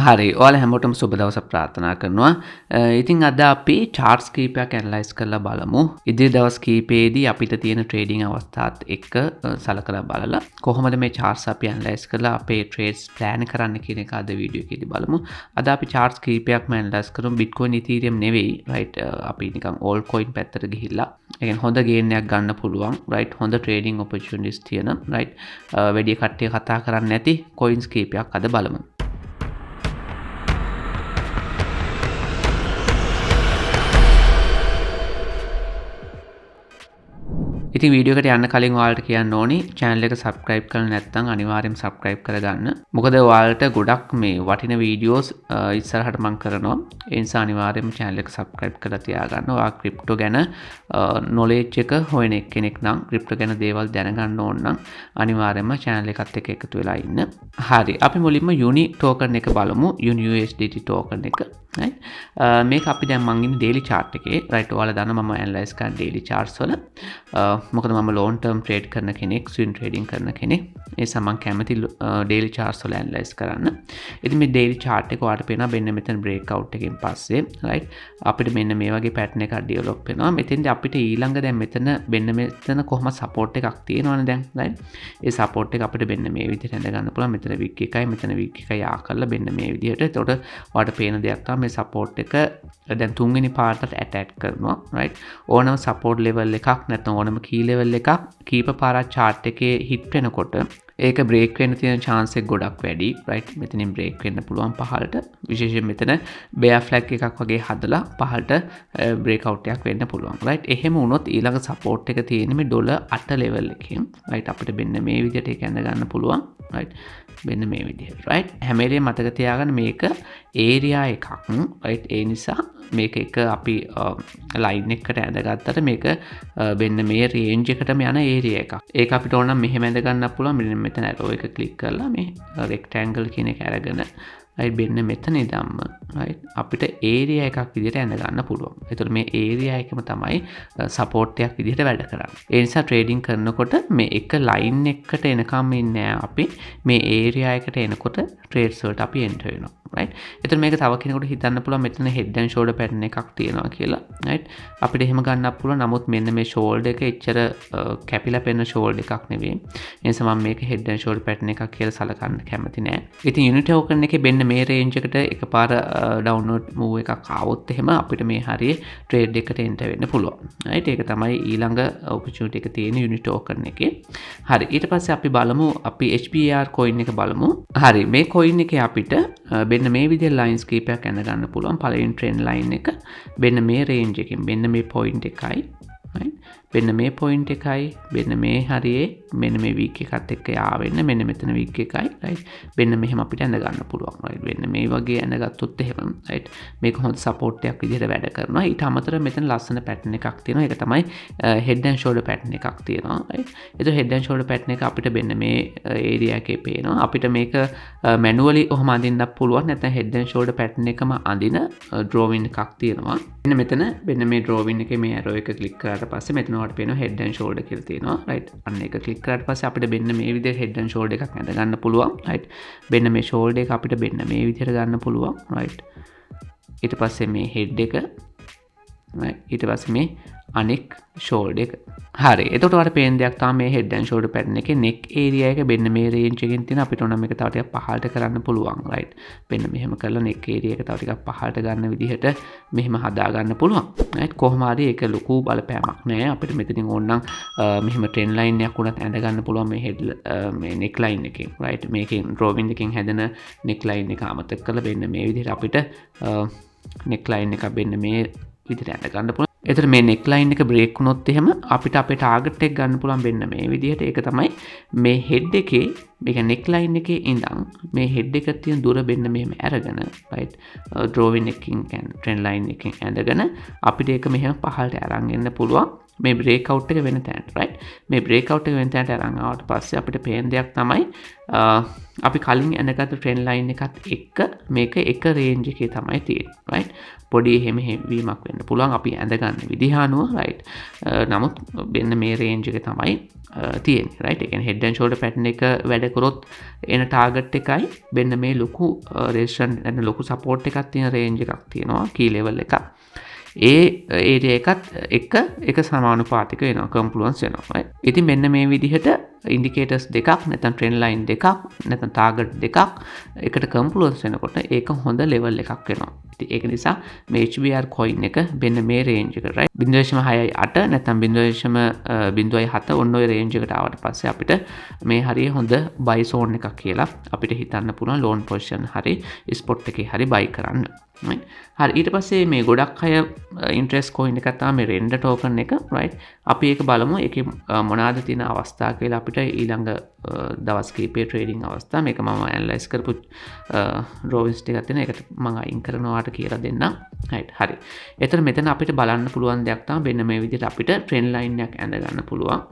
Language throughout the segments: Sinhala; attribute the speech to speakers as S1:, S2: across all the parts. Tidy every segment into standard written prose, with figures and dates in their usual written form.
S1: හරි ඔයාලා හැමෝටම සුබ දවසක් ප්‍රාර්ථනා කරනවා. ඉතින් අද අපි charts කීපයක් ඇනලයිස් කරලා බලමු. ඉදිරි දවස් කීපෙදී අපිට තියෙන ට්‍රේඩින් අවස්ථාත් එක්ක සලකලා බලලා කොහොමද මේ charts අපි ඇනලයිස් කරලා අපේ trades plan කරන්න කියන එක අද වීඩියෝ එකේදී බලමු. අද අපි charts කීපයක්ම ඇනලයිස් කරමු. Bitcoin Ethereum නෙවෙයි right අපි නිකන් all coin පැත්තට ගිහිල්ලා ඒ කියන්නේ හොඳ gain එකක් ගන්න පුළුවන් right හොඳ trading opportunities තියෙන right වැඩි කට්ටිය කතා කරන්නේ නැති coins කීපයක් අද බලමු. ඉතින් වීඩියෝ එකට යන්න කලින් ඔයාලට කියන්න ඕනි channel එක subscribe කරලා නැත්නම් අනිවාර්යෙන් subscribe කරගන්න. මොකද ඔයාලට ගොඩක් මේ වටින වීඩියෝස් ඉස්සරහට මම කරනවා. ඒ නිසා අනිවාර්යෙන්ම channel එක subscribe කරලා තියාගන්න. ඔයා crypto ගැන knowledge එක හොයන කෙනෙක් නම් crypto ගැන දේවල් දැනගන්න ඕන නම් අනිවාර්යෙන්ම channel එකත් එක්ක එකතු වෙලා ඉන්න. හරි. අපි මුලින්ම uni token එක බලමු. uni usdt token එක. right මේක අපි දැන් මං ඉන්නේ daily chart එකේ right ඔයාලා දන්නවා මම analyze කරන daily charts වල මොකද මම long term trade කරන කෙනෙක් swing trading කරන කෙනෙක් ඒ නිසා මම කැමති daily charts වල analyze කරන්න. ඉතින් මේ daily chart එක ඔයාලට පේනවා මෙන්න මෙතන breakout එකෙන් පස්සේ right අපිට මෙන්න මේ වගේ pattern එකක් develop වෙනවා. මෙතෙන්දී අපිට ඊළඟ දැන් මෙතන මෙන්න මෙතන කොහොම support එකක් තියෙනවනේ දැන් right ඒ support එක අපිට මෙන්න මේ විදිහට ඇඳ ගන්න පුළුවන්. මෙතන wick එකයි මෙතන wick එකයි ආ කරලා මෙන්න මේ විදිහට. එතකොට ඔයාලට පේන දෙයක් තමයි මේ support එක දැන් තුන්වෙනි පාර්ටට ඇටැච් කරනවා right ඕනම support level එකක් නැත්නම් ඕනම key level එකක් කීප පාරක් chart එකේ hit වෙනකොට ඒක break වෙන්න තියෙන chance එක ගොඩක් වැඩි right මෙතනින් break වෙන්න පුළුවන් පහළට විශේෂයෙන් මෙතන bear flag එකක් වගේ හදලා පහළට breakout එකක් වෙන්න පුළුවන් right එහෙම වුණොත් ඊළඟ support එක තියෙන්නේ මේ ඩොලර් 8 level එකකින් right අපිට මෙන්න මේ විදිහට ඒක ඇඳ ගන්න පුළුවන් right මෙන්න මේ විදිහට right හැම වෙලේම මතක තියාගන්න මේක area එකක් right ඒ නිසා මේක එක අපි line එකකට ඇඳගත්තට මේක මෙන්න මේ range එකටම යන area එකක්. ඒක අපිට ඕන නම් මෙහෙම ඇඳ ගන්නත් පුළුවන්. මෙන්න මෙතන arrow එක click කරලා මේ rectangle කියන එක අරගෙන right මෙන්න මෙතන ඉඳන්ම right අපිට area එකක් විදිහට ඇඳ ගන්න පුළුවන්. ඒතකොට මේ area එකම තමයි support එකක් විදිහට වැඩ කරන්නේ. ඒ නිසා trading කරනකොට මේ එක line එකකට එනකම් ඉන්නේ අපි මේ area එකට එනකොට trades වලට අපි enter වෙනවා. right එතකොට මේක තව කෙනෙකුට හිතන්න පුළුවන් මෙතන head and shoulder pattern එකක් තියෙනවා කියලා right අපිට එහෙම ගන්නත් පුළුවන්. නමුත් මෙන්න මේ shoulder එක එච්චර කැපිලා පෙනෙන shoulder එකක් නෙවෙයි. ඒ නිසා මම මේක head and shoulder pattern එකක් කියලා සලකන්න කැමති නෑ. ඉතින් unit token එකේ මෙන්න මේ range එකට එකපාර downward move එකක් ආවොත් එහෙම අපිට මේ හරිය trade එකට enter වෙන්න පුළුවන්. right ඒක තමයි ඊළඟ opportunity එක තියෙන unit token එකේ. හරි ඊට පස්සේ අපි බලමු අපි HBAR coin එක බලමු. හරි මේ coin එකේ අපිට මෙන්න මේ විදිහේ lines කීපයක් ඇඳ ගන්න පුළුවන්. පළවෙනි trend line එක මෙන්න මේ range එකෙන් මෙන්න මේ point එකයි right මෙන්න මේ point එකයි මෙන්න මේ හරියේ මෙන්න මේ week එකත් එක්ක යාවෙන්න මෙන්න මෙතන week එකයි right මෙන්න මෙහෙම අපිට ඇඳ ගන්න පුළුවන් right මෙන්න මේ වගේ ඇඳගත්තොත් එහෙම right මේක හොඳ support එකක් විදිහට වැඩ කරනවා. ඊට අමතරව මෙතන ලස්සන pattern එකක් තියෙනවා. ඒක තමයි head and shoulder pattern එකක් තියෙනවා right එතකොට head and shoulder pattern එක අපිට මෙන්න මේ area එකේ පේනවා. අපිට මේක manually ඔහම අඳින්නත් පුළුවන්. නැත්නම් head and shoulder pattern එකම අඳින drawing එකක් තියෙනවා. මෙන්න මෙතන මෙන්න මේ drawing එකේ මේ arrow එක click කරාට පස්සේ මෙතන ඔයාලට පේනවා head and shoulder කියලා තියෙනවා right අන්න ඒක click කරාට පස්සේ අපිට මෙන්න මේ විදිහට head and shoulder එකක් ඇඳ ගන්න පුළුවන් right මෙන්න මේ shoulder එක අපිට මෙන්න මේ විදිහට ගන්න පුළුවන් right ඊට පස්සේ මේ head එක right ඊට පස්සේ මේ අනෙක් shoulder එක හරි එතකොට ඔයාලට පේන දෙයක් තමයි මේ head and shoulder pattern එකේ neck area එක මෙන්න මේ range එකකින් තියෙන අපිට ඕන මේක තව ටිකක් පහළට කරන්න පුළුවන් right මෙන්න මෙහෙම කරලා neck area එක තව ටිකක් පහළට ගන්න විදිහට මෙහෙම හදා ගන්න පුළුවන් right කොහොම හරි ඒක ලොකු බලපෑමක් නෑ අපිට මෙතනින් ඕන නම් මෙහෙම trend line එකක් උනත් ඇඳ ගන්න පුළුවන් මේ head මේ neck line එකෙන් right මේකෙන් drawing එකෙන් හැදෙන neck line එක අමතක කරලා මෙන්න මේ විදිහට අපිට neck line එක මෙන්න මේ විදිහට ඇඳ ගන්න පුළුවන්. එතකොට මේ neck line එක break වුණොත් එහෙම අපිට අපේ target එක ගන්න පුළුවන් මෙන්න මේ විදිහට. ඒක තමයි මේ head එකේ මේක neck line එකේ ඉඳන් මේ head එකට තියෙන දුර මෙන්න මෙහෙම අරගෙන right drawing එකකින් trend line එකකින් ඇඳගෙන අපිට ඒක මෙහෙම පහළට අරන් එන්න පුළුවන්. මේ breakout එක වෙන තැනට right මේ breakout එක වෙන තැනට අරන් ආවට පස්සේ අපිට පේන දෙයක් තමයි අපි කලින් ඇඳගත්තු trend line එකත් එක්ක මේක එක range එකේ තමයි තියෙන්නේ right පොඩි එහෙම වීමක් වෙන්න පුළුවන් අපි ඇඳ ගන්න විදිහ අනුව right නමුත් මෙන්න මේ range එක තමයි තියෙන්නේ right ඒ කියන්නේ head and shoulder pattern එක වැඩ කරොත් එන target එකයි මෙන්න මේ ලොකු resistance and ලොකු support එකක් තියෙන range එකක් තියෙනවා key level එකක් ඒ area එකත් එක සමානුපාතික වෙනවා confluence වෙනවා right ඉතින් මෙන්න මේ විදිහට indicators දෙකක් නැත්නම් trend line දෙකක් නැත්නම් target දෙකක් එකට confluence වෙනකොට ඒක හොඳ level එකක් වෙනවා ඉතින් ඒක නිසා මේ HBR coin එක මෙන්න මේ range එකට right 0.68 නැත්නම් 0.07 ඔන්න ඔය range එකට ආවට පස්සේ අපිට මේ හරිය හොඳ buy zone එකක් කියලා අපිට හිතන්න පුළුවන් loan position හරි spot එකේ හරි buy කරන්න right හරි ඊට පස්සේ මේ ගොඩක් අය interest coin එකක් තමයි මේ render token එක right අපි ඒක බලමු ඒකේ මොනවාද තියෙන අවස්ථා කියලා අපිට ඊළඟ දවස් කිහිපයේ trading අවස්ථා මේක මම analyze කරපු drawings ටිකක් තියෙන ඒකට මම අයින් කරනවාට කියලා දෙන්නම් right හරි එතන මෙතන අපිට බලන්න පුළුවන් දෙයක් තමයි මෙන්න මේ විදිහට අපිට trend line එකක් ඇඳ ගන්න පුළුවන්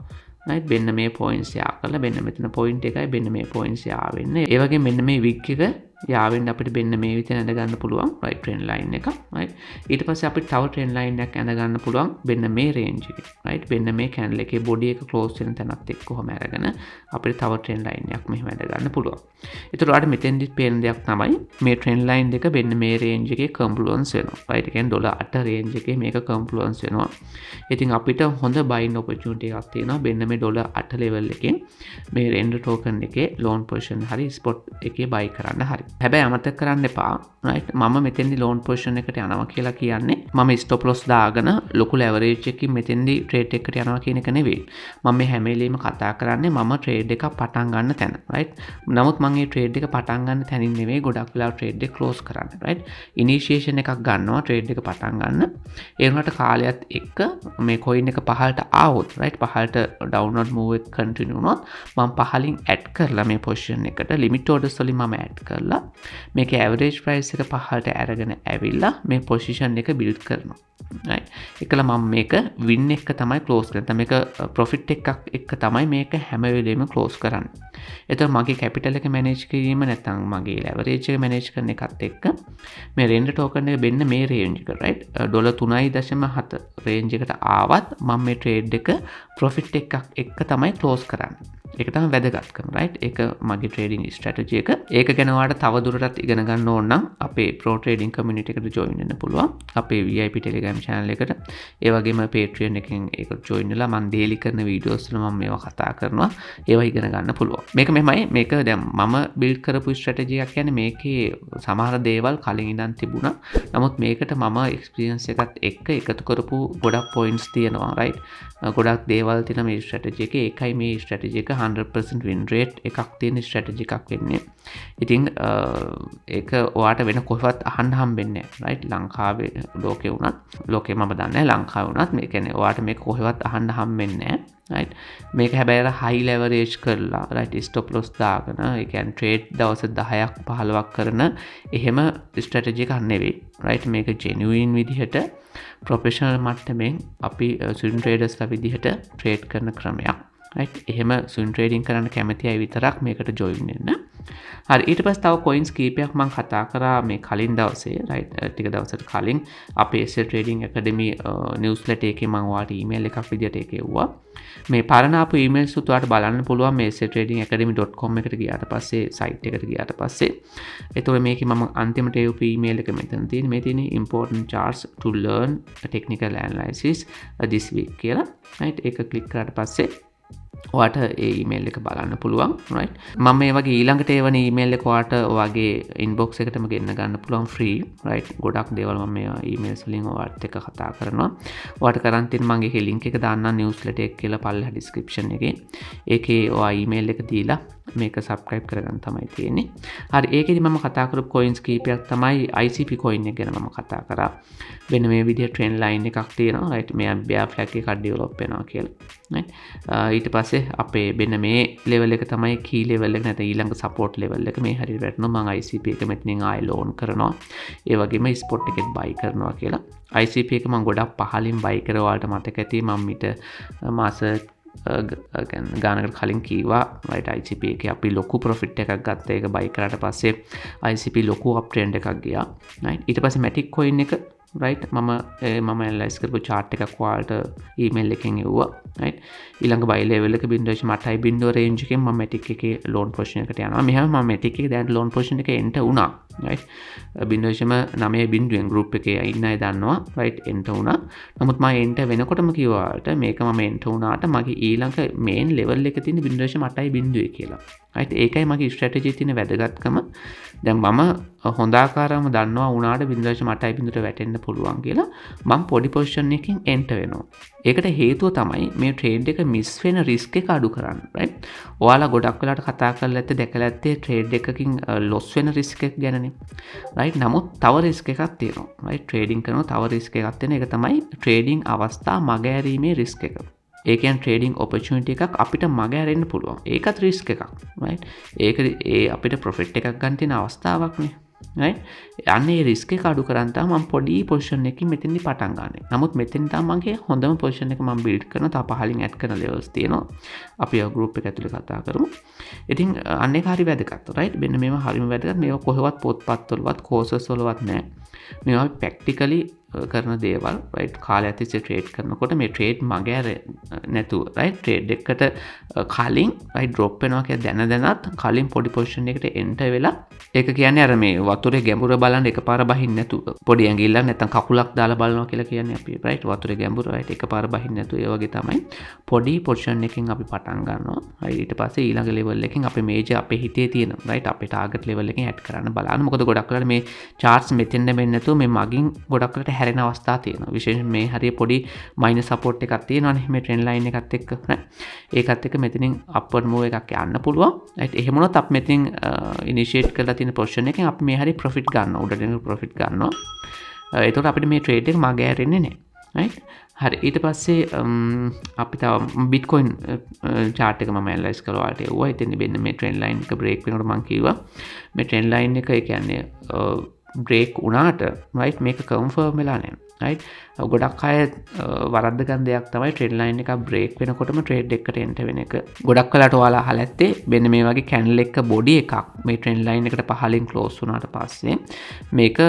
S1: right මෙන්න මේ points යා කරලා මෙන්න මෙතන point එකයි මෙන්න මේ points යා වෙන්නේ ඒ වගේ මෙන්න මේ wick එක යාවෙන්න අපිට මෙන්න මේ විදිහට ඇඳ ගන්න පුළුවන් right trend line එක right ඊට පස්සේ අපිට තව trend line එකක් ඇඳ ගන්න පුළුවන් මෙන්න මේ range එකේ right මෙන්න මේ candle එකේ body එක close වෙන තැනත් එක්ක කොහොම අරගෙන අපිට තව trend line එකක් මෙහෙම ඇඳ ගන්න පුළුවන් ඒතර ඔයාලට මෙතෙන්දි පේන දෙයක් තමයි මේ trend line දෙක මෙන්න මේ range එකේ confluence වෙනවා right ඒ කියන්නේ $8 range එකේ මේක confluence වෙනවා ඉතින් අපිට හොඳ buying opportunity එකක් තියෙනවා මෙන්න මේ $8 level එකෙන් මේ render token එකේ long position හරි spot එකේ buy කරන්න හරි හැබැයි අමතක කරන්න එපා right මම මෙතෙන්දි loan position එකට යනවා කියලා කියන්නේ මම stop loss දාගෙන ලොකු leverage එකකින් මෙතෙන්දි trade එකකට යනවා කියන එක නෙවෙයි මම මේ හැම වෙලෙම කතා කරන්නේ මම trade එකක් පටන් ගන්න තැන right නමුත් මම මේ trade එක පටන් ගන්න තැනින් නෙවෙයි ගොඩක් වෙලාවට trade එක close කරන්න right initiation එකක් ගන්නවා trade එක පටන් ගන්න ඒ වුණාට කාලයත් එක්ක මේ coin එක පහළට ආවොත් right පහළට downward move එක continue වුණොත් මම පහලින් add කරලා මේ position එකට limit orders වලින් මම add කරලා මේක average price එක පහළට අරගෙන ඇවිල්ලා මේ position එක build කරනවා right ඒකල මම මේක win එක තමයි close කරන්නේ මේක profit එකක් එක්ක තමයි මේක හැම වෙලෙම close කරන්නේ එතකොට මගේ capital එක manage කිරීම නැත්නම් මගේ leverage එක manage කරන එකත් එක්ක මේ render token එක මෙන්න මේ range එක right $3.7 range එකට ආවත් මම මේ trade එක profit එකක් එක්ක තමයි close කරන්නේ ඒක තමයි වැදගත්කම right ඒක මගේ trading strategy එක ඒක ගැන ඔයාලට තව දුරටත් ඉගෙන ගන්න ඕන නම් අපේ pro trading community එකට join වෙන්න පුළුවන් අපේ VIP telegram channel එකට ඒ වගේම Patreon එකෙන් ඒකට join වෙලා මම daily කරන videos වල මම මේවා කතා කරනවා ඒවා ඉගෙන ගන්න පුළුවන් මේක මෙහෙමයි මේක දැන් මම build කරපු strategy එකක් කියන්නේ මේකේ සමහර දේවල් කලින් ඉඳන් තිබුණා නමුත් මේකට මම experience එකත් එක්ක එකතු කරපු ගොඩක් points තියෙනවා right ගොඩක් දේවල් තියෙන මේ strategy එකේ ඒකයි මේ strategy එක 100% win rate එකක් තියෙන strategy එකක් වෙන්නේ. ඉතින් ඒක ඔයාට වෙන කොහෙවත් අහන්න හම්බෙන්නේ නැහැ. right ලංකාවේ ලෝකේ වුණත් ලෝකේ මම දන්නේ ලංකාවේ වුණත් මේ කියන්නේ ඔයාට මේක කොහෙවත් අහන්න හම්බෙන්නේ නැහැ. right මේක හැබැයි අර high leverage කරලා right stop loss දාගෙන ඒ කියන්නේ trade දවස් 10ක් 15ක් කරන එහෙම strategy එකක් නෙවෙයි. right මේක genuine විදිහට professional මට්ටමින් අපි swing traders ලා විදිහට trade කරන ක්‍රමයක්. right එහෙම swing trading කරන්න කැමති අය විතරක් මේකට join වෙන්න. හරි ඊට පස්සේ තව coins කීපයක් මම කතා කරා මේ කලින් දවසේ right ටික දවසකට කලින් අපේ asset trading academy newsletter එකේ මම ඔයාලට email එකක් විදියට ඒක එවුවා. මේ පරණ ආපු emails උත් ඔයාලට බලන්න පුළුවන් මේ assettradingacademy.com එකට ගියාට පස්සේ site එකට ගියාට පස්සේ එතකොට මේකේ මම අන්තිමට එවපු email එක මෙතන තියෙන මේ තියෙන important charts to learn technical analysis this week කියලා right ඒක click කරාට පස්සේ ඔයාට ඒ ඊමේල් එක බලන්න පුළුවන් right මම මේ වගේ ඊළඟට එවන ඊමේල් එක ඔයාට ඔයාගේ inbox එකටම ගෙන්න ගන්න පුළුවන් free right ගොඩක් දේවල් මම මේ ඊමේල්ස් වලින් ඔයාලට එක කතා කරනවා ඔයාට කරන් තියෙන මගේ මේ link එක දාන්නම් newsletter එක කියලා පල්ලෙහා description එකේ ඒකේ ඔයා ඊමේල් එක දීලා මේක සබ්ස්ක්‍රයිබ් කරගන්න තමයි තියෙන්නේ. හරි ඒකෙදි මම කතා කරපු coins කීපයක් තමයි ICP coin එක ගැන මම කතා කරා. වෙන මේ විදිහට trend line එකක් තියෙනවා. right මෙයා bear flag එකක් develop වෙනවා කියලා. right ඊට පස්සේ අපේ වෙන මේ level එක තමයි key level එක නැත්නම් ඊළඟ support level එක මේ හරියට වැටෙනවා. මම ICP එක මෙතනින් ආයෙ loan කරනවා. ඒ වගේම spot එකෙත් buy කරනවා කියලා. ICP එක මම ගොඩක් පහලින් buy කරා වලට මතක ඇති මම ඊට මාස ගානකට කලින් කීවා right ICP එකේ අපි ලොකු profit එකක් ගත්තා. ඒක buy කරාට පස්සේ ICP ලොකු up trend එකක් ගියා. right ඊට පස්සේ matic coin එක right මම analyze කරපු chart එකක් ඔයාලට email එකෙන් එවුවා. right ඊළඟ buy level එක 0.8 range එකෙන් මම matic එකේ loan position එකට යනවා. මෙහෙම මම matic එකේ දැන් loan position එකේ enter වුණා. right 0.9 බිඳුවෙන් group එකේ ඉන්න අය දන්නවා right enter වුණා. නමුත් මම enter වෙනකොටම කිව්වාට මේක මම enter වුණාට මගේ ඊළඟ main level එක තියෙන 0.8 බිඳුවේ කියලා. right ඒකයි මගේ strategy තියෙන වැදගත්කම. දැන් මම හොඳ ආකාරවම දන්නවා උනාට 0.8 බිඳුවට වැටෙන්න පුළුවන් කියලා මම පොඩි position එකකින් enter වෙනවා. ඒකට හේතුව තමයි මේ trade එක miss වෙන risk එක අඩු කරන්න. right ඔයාලා ගොඩක් වෙලාවට කතා කරලා ඇත්තේ දැකලා ඇත්තේ trade එකකින් loss වෙන risk එක ගැනනේ. right නමුත් තව risk එකක් තියෙනවා. right trading කරනවා තව risk එකක් තියෙන එක තමයි trading අවස්ථා මගහැරීමේ risk එක. ඒ කියන්නේ trading opportunity එකක් අපිට මග ඇරෙන්න පුළුවන්. ඒකත් risk එකක්. right ඒක අපිට profit එකක් ගන්න තියෙන අවස්ථාවක් නේ. right අන්නේ risk එක අඩු කරන් තමයි මම පොඩි position එකකින් මෙතෙන්දි පටන් ගන්නෙ. නමුත් මෙතෙන් තමයි මගේ හොඳම position එක මම build කරනවා. තව පහලින් add කරන levels තියෙනවා. අපි ඔය group එක ඇතුලේ කතා කරමු. ඉතින් අන්න ඒක හරි වැදගත්. right මෙන්න මේවා හරිම වැදගත්. මේවා කොහෙවත් පොත්පත් වලවත් courses වලවත් නැහැ. මේවා practically කරන දේවල් right කාලය තිස්සේ trade කරනකොට මේ trade මග නැතුව right trade එකකට කලින් right drop වෙනවා කියලා දැනත් කලින් පොඩි position එකට enter වෙලා ඒක කියන්නේ අර මේ වතුරේ ගැඹුර බලන්න එකපාර බහින්න නැතුව පොඩි ඇඟිල්ලක් නැත්තම් කකුලක් දාලා බලනවා කියලා කියන්නේ අපි right වතුරේ ගැඹුර right එකපාර බහින්න නැතුව ඒ වගේ තමයි පොඩි position එකකින් අපි පටන් ගන්නවා right ඊට පස්සේ ඊළඟ level එකකින් අපේ major අපේ හිතේ තියෙන right අපේ target level එකකින් add කරන්න බලන්න මොකද ගොඩක් වෙලාවට මේ charts මෙතෙන් වෙන්නේ නැතුව මේ මගින් ගොඩක් වෙලාවට හැරෙන අවස්ථා තියෙනවා විශේෂයෙන් මේ හරිය පොඩි minor support එකක් තියෙනවානේ මේ trend line එකත් එක්ක ඒකත් එක්ක මෙතනින් upward move එකක් යන්න පුළුවන් right එහෙම වුණොත් අපි මෙතනින් initiate කරලා තියෙන position එකෙන් අපි මේ හරිය profit ගන්නවා උඩට එන profit ගන්නවා ඒතකොට අපිට මේ trade එක මග ඇරෙන්නේ නැහැ right හරි ඊට පස්සේ අපි තව bitcoin chart එක මම analyze කරලා ඔයාලට එවුවා ඉතින් වෙන්නේ මේ trend line එක break වෙනකොට මම කිව්වා මේ trend line එක ඒ කියන්නේ break වුණාට right මේක confirm වෙලා නැහැ right ගොඩක් අය වරද්ද ගන්න දෙයක් තමයි trend line එක break වෙනකොටම trade එකකට enter වෙන එක ගොඩක් වෙලාට ඔයාලා අහලා ඇත්තේ මෙන්න මේ වගේ candle එක body එකක් මේ trend line එකට පහලින් close වුණාට පස්සේ මේක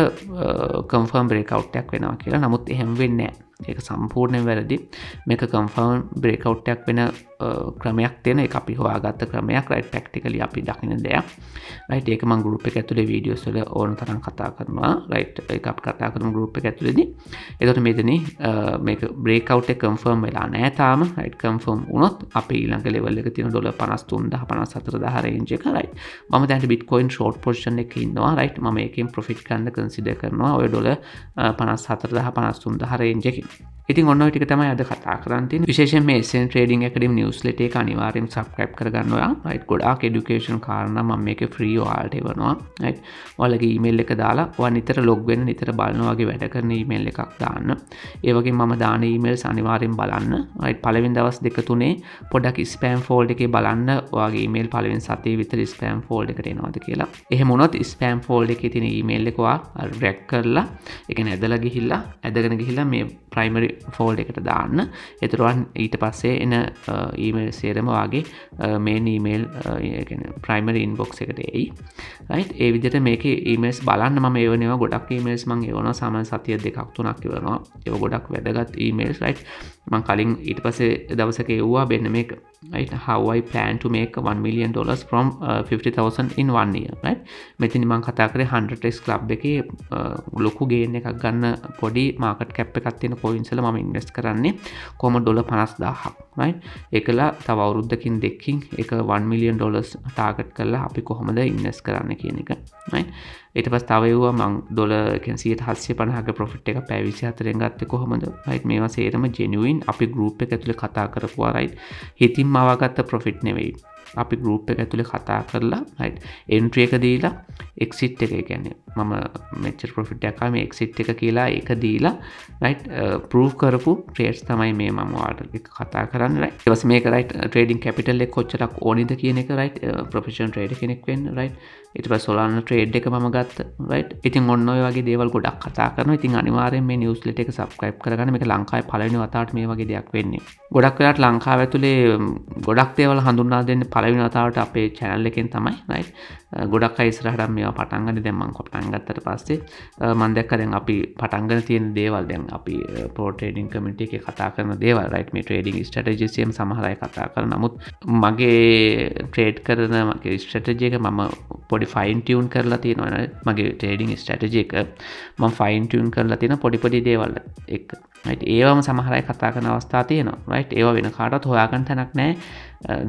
S1: confirm breakout එකක් වෙනවා කියලා නමුත් එහෙම වෙන්නේ නැහැ ඒක සම්පූර්ණයෙන් වැරදි මේක confirm breakout එකක් වෙන ක්‍රමයක් තියෙන ඒක අපි හොයාගත්ත ක්‍රමයක් right practically අපි දකින දෙයක් right ඒක මම group එක ඇතුලේ videos වල ඕන තරම් කතා කරනවා right ඒක අපි කතා කරමු group එක ඇතුලේදී එතකොට මෙතනදී මේක breakout එක confirm වෙලා නැහැ තාම right confirm වුණොත් අපි ඊළඟ level එක තියෙන $53000 54000 range එක right මම දැන් bitcoin short position එකේ ඉන්නවා right මම ඒකෙන් profit ගන්න consider කරනවා ඔය $54000 53000 range එකේ ඉතින් ඔන්න ඔය ටික තමයි අද කතා කරන්න තියෙන්නේ විශේෂයෙන් මේ SN trading academy newsletter එක අනිවාර්යෙන් subscribe කරගන්න ඔයා right ගොඩාක් education කාරණා මම මේකේ free ඔයාලට එවනවා right ඔයාලගේ email එක දාලා ඔයා නිතර log වෙන්න නිතර බලන වගේ වැඩ කරන email එකක් දාන්න ඒ වගේම මම දාන emails අනිවාර්යෙන් බලන්න right පළවෙනි දවස් දෙක තුනේ පොඩක් spam folder එකේ බලන්න ඔයාගේ email පළවෙනි සතියේ විතර spam folder එකට එනවද කියලා එහෙම වුණොත් spam folder එකේ තියෙන email එක ඔයා drag කරලා ඒ කියන්නේ ඇදගෙන ගිහිල්ලා මේ primary folder එකට දාන්න. එතකොට ඊට පස්සේ එන email සේරම වාගේ main email ඒ කියන්නේ primary inbox එකට එයි. right ඒ විදිහට මේකේ emails බලන්න මම ඒවනවා ගොඩක් emails මම ඒවනවා සාමාන්‍ය සතිය දෙකක් තුනක් ඒවනවා. ඒක ගොඩක් වැදගත් emails right මම කලින් ඊට පස්සේ දවසක එවුවා මෙන්න මේක right how I plan to make $1 million from 50,000 in 1 year right මෙතන මම කතා කරේ 100x club එකේ ලොකු gain එකක් ගන්න පොඩි market cap එකක් තියෙන coins වල මම invest කරන්නේ කොහොමද $50000ක් right ඒකලා තව අවුරුද්දකින් දෙකකින් ඒක $1 million target කරලා අපි කොහොමද invest කරන්නේ කියන එක right ඊට පස්සේ තව ඒවා මම $750ක profit එක පැය 24න් ගත්තේ කොහොමද right මේවා සේරම genuine අපි group එක ඇතුලේ කතා කරපුවා right හිතින්ම ආවගත්ත profit නෙවෙයි අපි group එක ඇතුලේ කතා කරලා right entry එක දීලා exit එක කියන්නේ මම මෙච්චර profit එකක් ආවා මේ exit එක කියලා ඒක දීලා right prove කරපු trades තමයි මේ මම ඔයාලට කතා කරන්නේ right ඊට පස්සේ මේක right trading capital එක කොච්චරක් ඕනිද කියන එක right professional trader කෙනෙක් වෙන්න right ඊට පස්සේ Solana trade එක මම ගත්තා right ඉතින් ඔන්න ඔය වගේ දේවල් ගොඩක් කතා කරනවා ඉතින් අනිවාර්යෙන් මේ newsletter එක subscribe කරගන්න මේක ලංකාවේ පළවෙනි වතාවට මේ වගේ දෙයක් වෙන්නේ ගොඩක් වෙලාවට ලංකාව ඇතුලේ ගොඩක් දේවල් හඳුන්වා දෙන්නේ පළවෙනි වතාවට අපේ channel එකෙන් තමයි right ගොඩක් අය ඉස්සරහට මේවා පටන් ගන්න දැන් මම පටන් ගත්තට පස්සේ මම දැක්කා දැන් අපි පටන් ගන්න තියෙන දේවල් දැන් අපි pro trading community එකේ කතා කරන දේවල් right මේ trading strategies එහෙම සමහර අය කතා කරන නමුත් මගේ trade කරන මගේ strategy එක මම පොඩි fine tune කරලා තියෙනවා මගේ trading strategy එක මම fine tune කරලා තියෙන පොඩි දේවල් එක්ක right ඒවම සමහර අය කතා කරන අවස්ථා තියෙනවා right ඒවා වෙන කාටවත් හොයාගන්න තැනක් නැහැ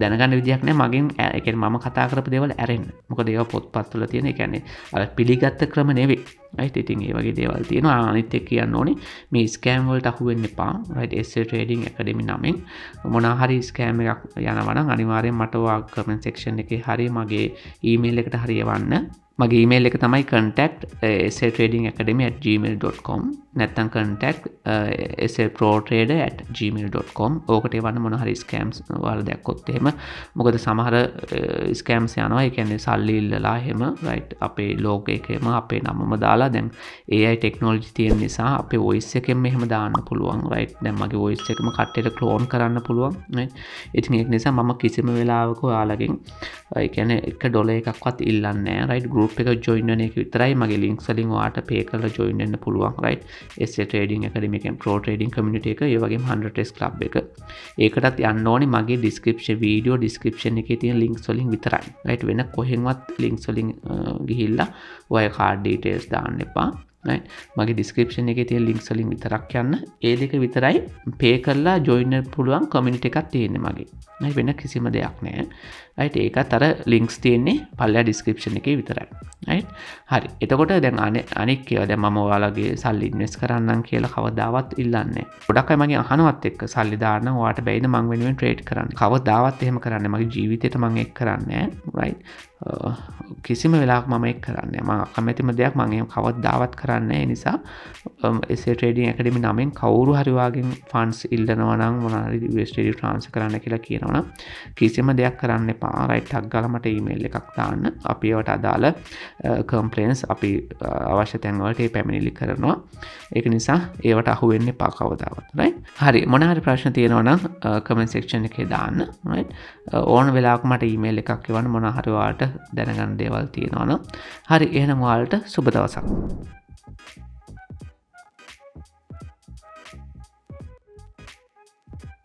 S1: දැනගන්න විදියක් නැහැ මගෙන් ඒ කියන්නේ මම කතා කරපු දේවල් ඇරෙන්න මොකද ඒවා පොත්පත් වල තියෙන ඒ කියන්නේ අර පිළිගත්ත ක්‍රම නෙවෙයි right ඉතින් ඒ වගේ දේවල් තියෙනවා අනිත් එක කියන්න ඕනේ මේ ස්කෑම් වලට අහු වෙන්න එපා right SA trading academy නමින් මොනවා හරි ස්කෑම් එකක් යනවා නම් අනිවාර්යෙන් මට ඔයා comment section එකේ හරි මගේ email එකට හරි එවන්න මගේ email එක තමයි contact@satradingacademy@gmail.com නැත්නම් contact saprotrader@gmail.com ඕකට එවන්න මොන හරි ස්කෑම්ස් වල දැක්කොත් එහෙම මොකද සමහර ස්කෑම්ස් යනවා ඒ කියන්නේ සල්ලි ඉල්ලලා එහෙම right අපේ ලෝගෝ එකේම අපේ නමම දාලා දැන් AI ටෙක්නොලොජි තියෙන නිසා අපේ voice එකෙන් මෙහෙම දාන්න පුළුවන් right දැන් මගේ voice එකම කට්ටියට clone කරන්න පුළුවන් right ඉතින් ඒක නිසා මම කිසිම වෙලාවක ඔයාලගෙන් ඒ කියන්නේ $1 එකක්වත් ඉල්ලන්නේ නැහැ right group එක join වෙන එක විතරයි මගේ links වලින් ඔයාට pay කරලා join වෙන්න පුළුවන් right SA trading academy එකෙන් pro trading community එක ඒ වගේම 100x club එක ඒකටත් යන්න ඕනේ මගේ video description එකේ තියෙන links වලින් විතරයි right වෙන කොහෙන්වත් links වලින් ගිහිල්ලා ඔය card details දාන්න එපා right මගේ description එකේ තියෙන links වලින් විතරක් යන්න ඒ දෙක විතරයි pay කරලා join වෙන්න පුළුවන් community එකක් තියෙන්නේ මගේ right වෙන කිසිම දෙයක් නැහැ right ඒකත් අර links තියෙන්නේ පල්ලෙහා description එකේ විතරයි right හරි එතකොට දැන් අනෙක් ඒවා දැන් මම ඔයාලගේ සල්ලි ඉන්වෙස්ට් කරන්නම් කියලා කවදාවත් ඉල්ලන්නේ නැහැ ගොඩක් අය මගෙන් අහනවත් එක්ක සල්ලි දාන්න ඔයාට බැයිද මං වෙනුවෙන් trade කරන්න කවදාවත් එහෙම කරන්නේ මගේ ජීවිතේට මං ඒක කරන්නේ නැහැ right කිසිම වෙලාවක මම ඒක කරන්නේ නැහැ මම අකමැතිම දෙයක් මම එහෙම කවදාවත් කරන්නේ නැහැ ඒ නිසා SA trading academy නමෙන් කවුරු හරි වාගෙන් funds ඉල්ලනවා නම් මොනවා හරි USD transfer කරන්න කියලා කියනවා නම් කිසිම දෙයක් කරන්න එපා right ටක් ගාලා මට email එකක් දාන්න අපි ඒවට අදාළ complaints අපි අවශ්‍ය තැන් වලට ඒ පැමිණිලි කරනවා ඒක නිසා ඒවට අහු වෙන්න එපා කවදාවත් right හරි මොන හරි ප්‍රශ්න තියෙනවා නම් comment section එකේ දාන්න right ඕන වෙලාවක මට email එකක් එවන්න මොන හරි ඔයාලට දැනගන්න දේවල් තියෙනවා නම් හරි එහෙනම් ඔයාලට සුබ දවසක්